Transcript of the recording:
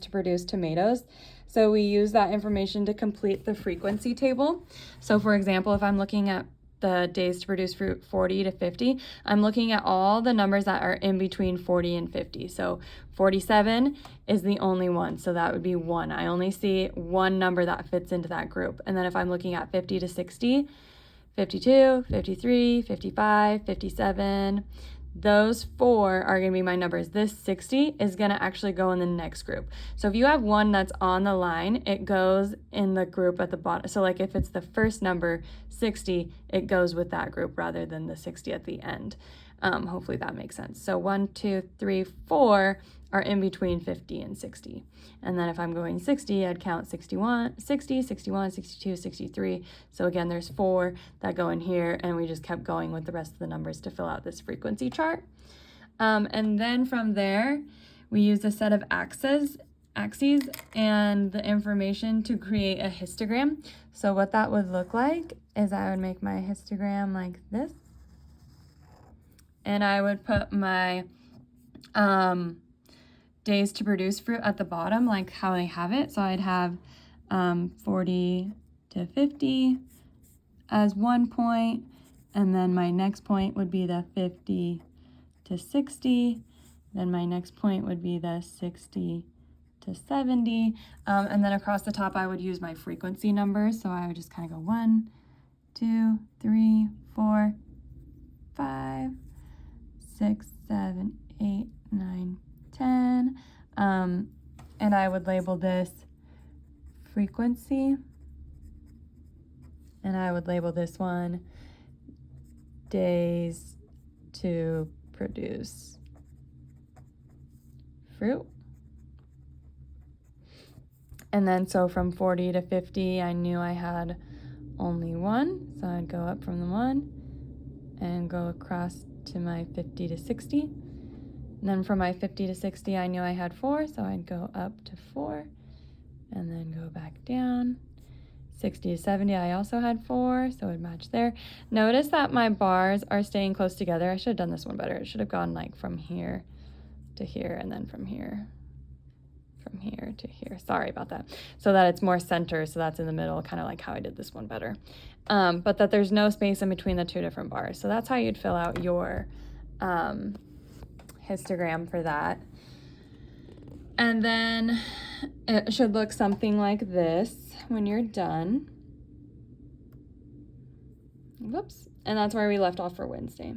to produce tomatoes. So we use that information to complete the frequency table. So for example, if I'm looking at the days to produce fruit 40 to 50, I'm looking at all the numbers that are in between 40 and 50. So 47 is the only one, so that would be 1. I only see one number that fits into that group. And then if I'm looking at 50 to 60, 52, 53, 55, 57, those 4 are going to be my numbers. This 60 is going to actually go in the next group. So if you have one that's on the line, it goes in the group at the bottom. So like if it's the first number, 60, it goes with that group rather than the 60 at the end. Hopefully that makes sense. So 1, 2, 3, 4 are in between 50 and 60. And then if I'm going 60, I'd count 61, 60, 61, 62, 63. So again, there's 4 that go in here, and we just kept going with the rest of the numbers to fill out this frequency chart. And then from there, we use a set of axes and the information to create a histogram. So what that would look like is I would make my histogram like this. And I would put my days to produce fruit at the bottom, like how I have it. So I'd have 40 to 50 as one point, and then my next point would be the 50 to 60. Then my next point would be the 60 to 70. And then across the top, I would use my frequency numbers. So I would just kind of go 1, 2, 3, 4, 5, 6, 7, 8, 9, 10. And I would label this frequency. And I would label this one days to produce fruit. And then so from 40 to 50, I knew I had only 1. So I'd go up from the 1 and go across to my 50 to 60. And then from my 50 to 60, I knew I had 4, so I'd go up to 4 and then go back down. 60 to 70, I also had 4, so it'd match there. Notice that my bars are staying close together. I should have done this one better. It should have gone like from here to here and then from here to here. Sorry about that. So that it's more center, so that's in the middle, kind of like how I did this one better. But that there's no space in between the 2 different bars. So that's how you'd fill out your histogram for that. And then it should look something like this when you're done. Whoops. And that's where we left off for Wednesday.